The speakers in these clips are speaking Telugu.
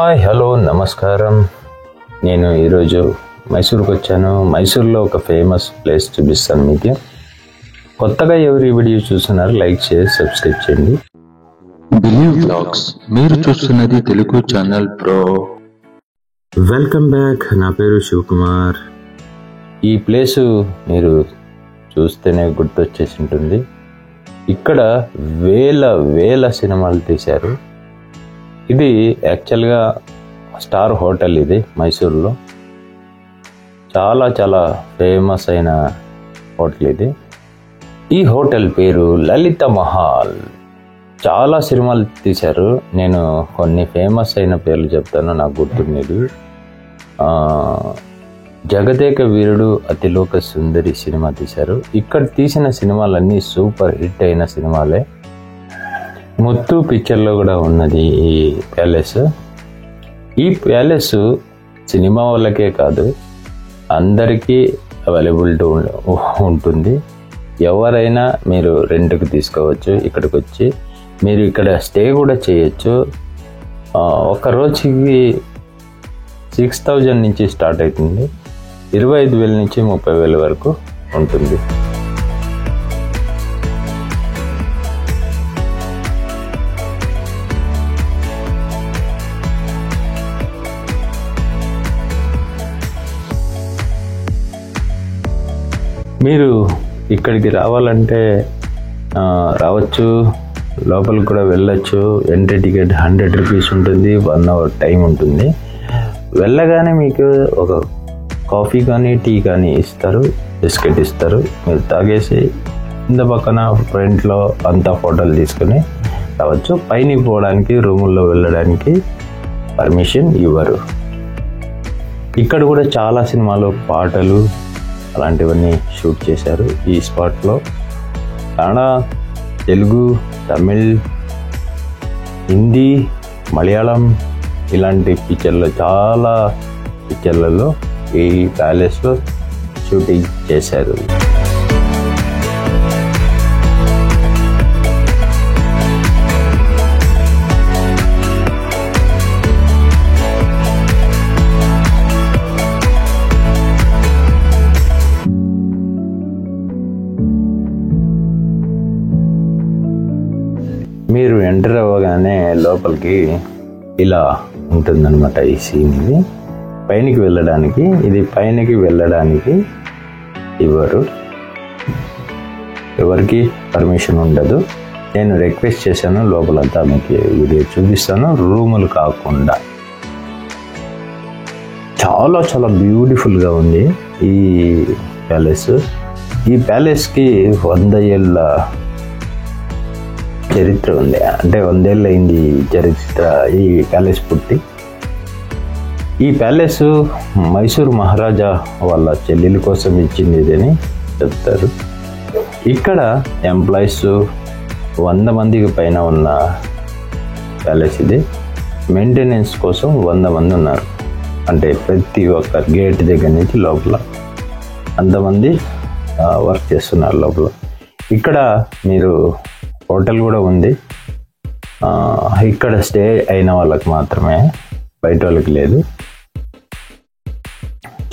హాయ్ హలో నమస్కారం. నేను ఈరోజు మైసూర్కి వచ్చాను. మైసూర్లో ఒక ఫేమస్ ప్లేస్ చూపిస్తాను మీకు. కొత్తగా ఎవరు ఈ వీడియో చూస్తున్నారు లైక్ చేసి సబ్స్క్రైబ్ చేయండి. బిలీవ్ వ్లాగ్స్ మీరు చూస్తున్నది Telugu channel pro. Welcome back. నా పేరు శివకుమార్. ఈ ప్లేసు మీరు చూస్తేనే గుర్తొచ్చేసి ఉంటుంది. ఇక్కడ వేల సినిమాలు తీశారు. ఇది యాక్చువల్గా స్టార్ హోటల్. ఇది మైసూర్లో చాలా ఫేమస్ అయిన హోటల్ ఇది. ఈ హోటల్ పేరు లలిత మహల్. చాలా సినిమాలు తీశారు. నేను కొన్ని ఫేమస్ అయిన పేర్లు చెప్తాను, నాకు గుర్తున్నది. జగదేక వీరుడు అతిలోక సుందరి సినిమా తీశారు. ఇక్కడ తీసిన సినిమాలన్నీ సూపర్ హిట్ అయిన సినిమాలే. ముత్తు పిక్చర్లో కూడా ఉన్నది ఈ ప్యాలెస్. ఈ ప్యాలెస్ సినిమా వాళ్ళకే కాదు, అందరికీ అవైలబిలిటీ ఉంటుంది. ఎవరైనా మీరు రెంట్కి తీసుకోవచ్చు. ఇక్కడికి వచ్చి మీరు ఇక్కడ స్టే కూడా చేయొచ్చు. ఒక రోజుకి 6,000 నుంచి స్టార్ట్ అవుతుంది. 25,000 నుంచి 30,000 వరకు ఉంటుంది. మీరు ఇక్కడికి రావాలంటే రావచ్చు, లోపలికి కూడా వెళ్ళచ్చు. ఎంట్రీ టికెట్ 100 రూపీస్ ఉంటుంది. 1 అవర్ టైం ఉంటుంది. వెళ్ళగానే మీకు ఒక కాఫీ కానీ టీ కానీ ఇస్తారు, బిస్కెట్ ఇస్తారు. మీరు తాగేసి కింద పక్కన ఫ్రంట్లో అంతా ఫోటోలు తీసుకొని రావచ్చు. పైన పోవడానికి రూముల్లో వెళ్ళడానికి పర్మిషన్ ఇవ్వరు. ఇక్కడ కూడా చాలా సినిమాలు పాటలు అలాంటివన్నీ షూట్ చేశారు ఈ స్పాట్లో. కన్నడ, తెలుగు, తమిళ్, హిందీ, మలయాళం ఇలాంటి చాలా పిక్చర్లలో ఈ ప్యాలెస్లో షూటింగ్ చేశారు. మీరు ఎంటర్ అవ్వగానే లోపలికి ఇలా ఉంటుందన్నమాట ఈ సీన్. ఇది పైనకి వెళ్ళడానికి ఇవ్వరు, ఎవరికి పర్మిషన్ ఉండదు. నేను రిక్వెస్ట్ చేశాను, లోపలంతా మీకు వీడియో చూపిస్తాను. రూములు కాకుండా చాలా బ్యూటిఫుల్గా ఉంది ఈ ప్యాలెస్. ఈ ప్యాలెస్కి 100 ఏళ్ళ చరిత్ర ఉంది. అంటే 100 ఏళ్ళు అయింది చరిత్ర ఈ ప్యాలెస్ పుట్టి. ఈ ప్యాలెస్ మైసూర్ మహారాజా వాళ్ళ చెల్లెల కోసం ఇచ్చింది ఇదని చెప్తారు. ఇక్కడ ఎంప్లాయీస్ 100 మందికి పైన ఉన్న ప్యాలెస్ ఇది. మెయింటెనెన్స్ కోసం 100 మంది ఉన్నారు. అంటే ప్రతి ఒక్క గేట్ దగ్గర నుంచి లోపల అంతమంది వర్క్ చేస్తున్నారు లోపల. ఇక్కడ మీరు హోటల్ కూడా ఉంది. ఇక్కడ స్టే అయిన వాళ్ళకి మాత్రమే, బయట వాళ్ళకి లేదు.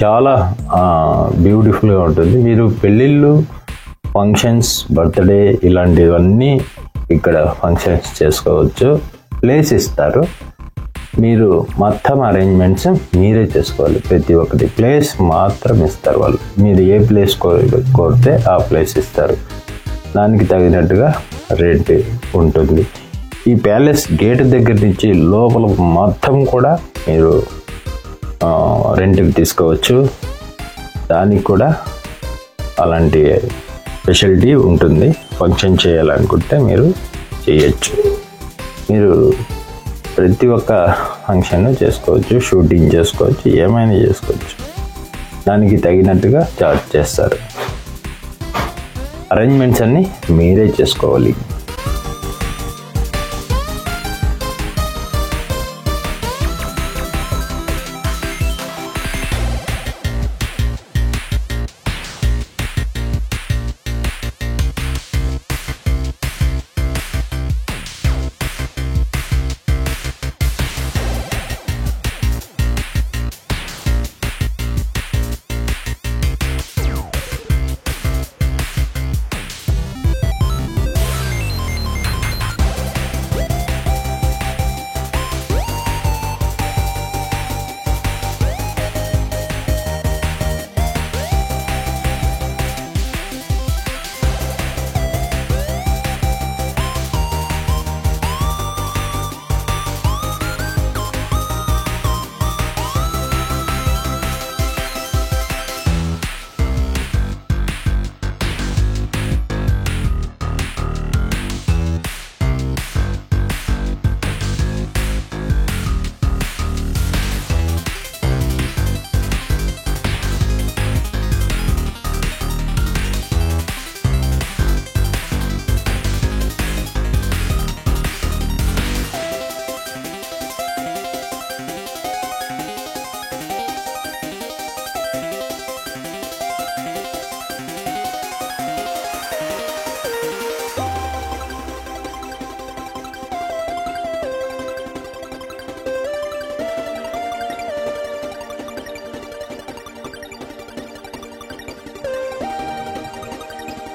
చాలా బ్యూటిఫుల్గా ఉంటుంది. మీరు పెళ్ళిళ్ళు, ఫంక్షన్స్, బర్త్డే ఇలాంటివన్నీ ఇక్కడ ఫంక్షన్స్ చేసుకోవచ్చు. ప్లేస్ ఇస్తారు, మీరు మొత్తం అరేంజ్మెంట్స్ మీరే చేసుకోవాలి. ప్రతి ఒక్కటి ప్లేస్ మాత్రం ఇస్తారు వాళ్ళు. మీరు ఏ ప్లేస్ కోరితే ఆ ప్లేస్ ఇస్తారు. దానికి తగినట్టుగా రేట్ ఉంటుంది. ఈ ప్యాలెస్ గేట్ దగ్గర నుంచి లోపల మొత్తం కూడా మీరు రెంట్కి తీసుకోవచ్చు. దానికి కూడా అలాంటి ఫెసిలిటీ ఉంటుంది. ఫంక్షన్ చేయాలనుకుంటే మీరు చేయొచ్చు. మీరు ప్రతి ఒక్క ఫంక్షన్ చేసుకోవచ్చు, షూటింగ్ చేసుకోవచ్చు, ఏమైనా చేసుకోవచ్చు. దానికి తగినట్టుగా చార్జ్ చేస్తారు. అరేంజ్మెంట్స్ అన్నీ మీరే చేసుకోవాలి.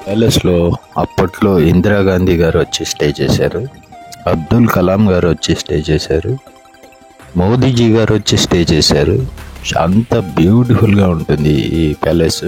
ప్యాలెస్లో అప్పట్లో ఇందిరాగాంధీ గారు వచ్చి స్టే చేశారు, అబ్దుల్ కలాం గారు వచ్చి స్టే చేశారు, మోదీజీ గారు వచ్చి స్టే చేశారు. అంత బ్యూటిఫుల్గా ఉంటుంది ఈ ప్యాలెస్.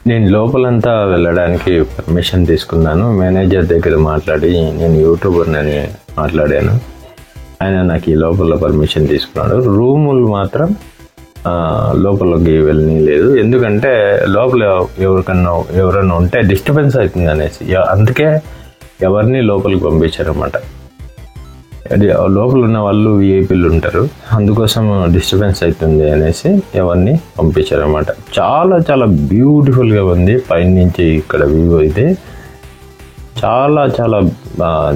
నేను లోపలంతా వెళ్ళడానికి పర్మిషన్ తీసుకున్నాను. మేనేజర్ దగ్గర మాట్లాడి, నేను యూట్యూబర్ని మాట్లాడాను. ఆయన నాకు ఈ లోపల పర్మిషన్ తీసుకున్నాడు. రూములు మాత్రం లోపలికి వెళ్ళనీయలేదు, ఎందుకంటే లోపల ఎవరన్నా ఉంటే డిస్టర్బెన్స్ అవుతుంది అనేసి. అందుకే ఎవరిని లోపలికి పంపించారన్నమాట. అది లోపల ఉన్న వాళ్ళు విఐపీలు ఉంటారు, అందుకోసం డిస్టర్బెన్స్ అవుతుంది అనేసి ఎవరిని పంపించారన్నమాట. చాలా చాలా బ్యూటిఫుల్గా ఉంది. పైనుంచి ఇక్కడ వ్యూ అయితే చాలా చాలా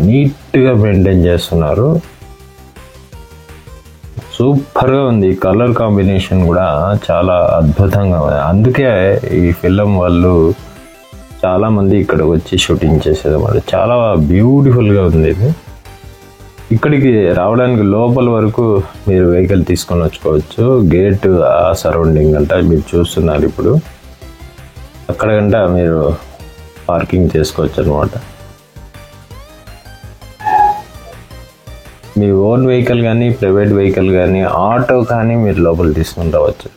నీట్గా మెయింటైన్ చేస్తున్నారు. సూపర్గా ఉంది. కలర్ కాంబినేషన్ కూడా చాలా అద్భుతంగా ఉంది. అందుకే ఈ ఫిల్మ్ వాళ్ళు చాలామంది ఇక్కడ వచ్చి షూటింగ్ చేసేదన్నమాట. చాలా బ్యూటిఫుల్గా ఉంది ఇది. ఇక్కడికి రావడానికి లోపల వరకు మీరు వెహికల్ తీసుకొని వచ్చుకోవచ్చు. గేట్ ఆ సరౌండింగ్ అంతా మీరు చూస్తున్నారు. ఇప్పుడు అక్కడ గంట మీరు పార్కింగ్ చేసుకోవచ్చు అనమాట. మీ ఓన్ వెహికల్ కానీ, ప్రైవేట్ వెహికల్ కానీ, ఆటో కానీ మీరు లోపల తీసుకొని రావచ్చు.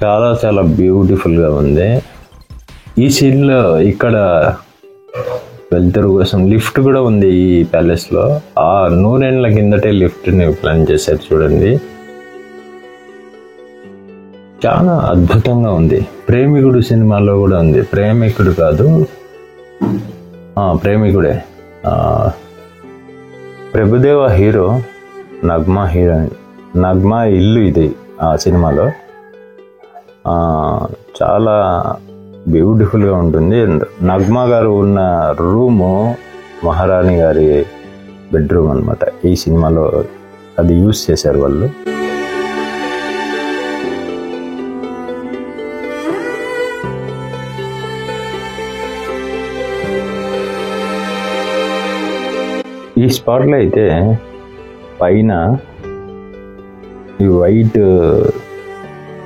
చాలా చాలా బ్యూటిఫుల్గా ఉంది. ఈ సీన్లో ఇక్కడ వెళ్తురు కోసం లిఫ్ట్ కూడా ఉంది ఈ ప్యాలెస్లో. 100 ఏళ్ల కిందటే లిఫ్ట్ని ప్లాన్ చేశారు చూడండి. చాలా అద్భుతంగా ఉంది. ప్రేమికుడు సినిమాలో కూడా ఉంది. ప్రేమికుడు కాదు, ప్రేమికుడే. Prabhudeva hero, Nagma heroine. నగ్మా ఇల్లు ఇది ఆ సినిమాలో. చాలా బ్యూటిఫుల్గా ఉంటుంది. నగ్మా గారు ఉన్న రూము మహారాణి గారి బెడ్రూమ్ అనమాట. ఈ సినిమాలో అది యూజ్ చేశారు వాళ్ళు. ఈ స్పాట్లో అయితే పైన ఈ వైట్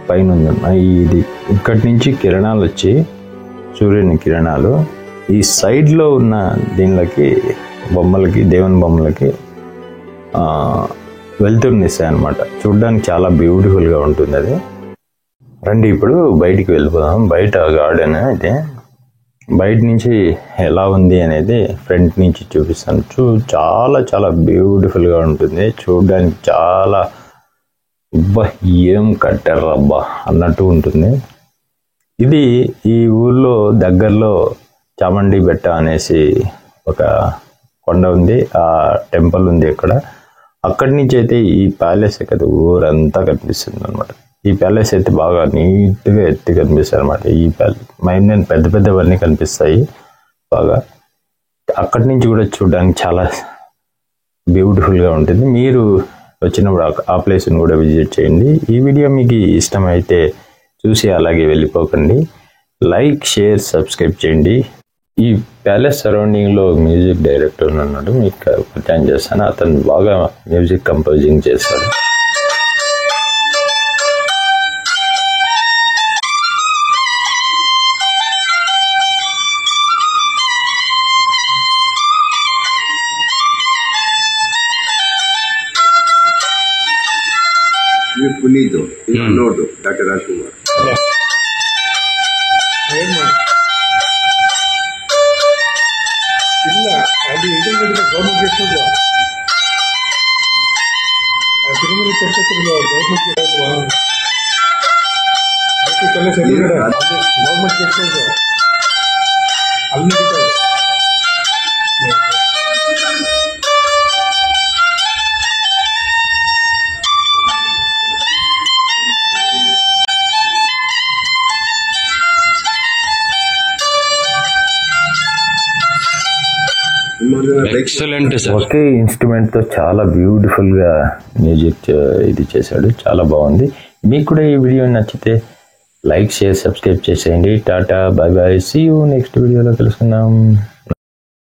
పైన ఉందన్నమాట. ఇది ఇక్కడి నుంచి కిరణాలు వచ్చి, సూర్యుని కిరణాలు ఈ సైడ్లో ఉన్న దీనిలోకి బొమ్మలకి, దేవుని బొమ్మలకి వెళ్తుర్నిస్తాయి అన్నమాట. చూడ్డానికి చాలా బ్యూటిఫుల్గా ఉంటుంది అది. రండి ఇప్పుడు బయటికి వెళ్ళిపోదాం. బయట గార్డెన్ అయితే బయట నుంచి ఎలా ఉంది అనేది ఫ్రంట్ నుంచి చూపిస్తాను. చాలా చాలా బ్యూటిఫుల్గా ఉంటుంది. చూడడానికి చాలా అబ్బా ఏం కట్టారు అబ్బా అన్నట్టు ఉంటుంది. ఇది ఈ ఊర్లో దగ్గరలో చాముండి బెట్ట అనేసి ఒక కొండ ఉంది, ఆ టెంపుల్ ఉంది ఇక్కడ. అక్కడి నుంచి అయితే ఈ ప్యాలెస్ కదా ఊరంతా కనిపిస్తుంది అనమాట. ఈ ప్యాలెస్ అయితే బాగా నీట్గా ఎత్తి కనిపిస్తాయి అనమాట. ఈ ప్యాలెస్ నేను పెద్ద పెద్దవన్నీ కనిపిస్తాయి బాగా. అక్కడి నుంచి కూడా చూడడానికి చాలా బ్యూటిఫుల్గా ఉంటుంది. మీరు వచ్చినప్పుడు ఆ ప్లేస్ని కూడా విజిట్ చేయండి. ఈ వీడియో మీకు ఇష్టమైతే చూసి అలాగే వెళ్ళిపోకండి. లైక్, షేర్, సబ్స్క్రైబ్ చేయండి. ఈ ప్యాలెస్ సరౌండింగ్లో మ్యూజిక్ డైరెక్టర్ ఉన్నాడు, మీకు పరిచయం చేస్తాను. అతను బాగా మ్యూజిక్ కంపోజింగ్ చేస్తాడు. Pulido, Nodo, Dr. Rajkumar. ಇಲ್ಲ ಅಲ್ಲಿ ಇದನ್ನ ಗೌರ್ಮೆಂಟ್ ಎಷ್ಟು ತಿರುಮಲ ತಿರುಪತಿ ಗೌರ್ಮೆಂಟ್ ಎಷ್ಟು ಅಲ್ಲಿ ఎక్సలెంట్ సార్. ఒకే ఇన్స్ట్రుమెంట్తో చాలా బ్యూటిఫుల్గా మ్యూజిక్ ఇది చేశాడు, చాలా బాగుంది. మీకు కూడా ఈ వీడియో నచ్చితే లైక్ షేర్ సబ్స్క్రైబ్ చేసేయండి. Tata, bye bye, see you next వీడియోలో కలుసుకుందాం.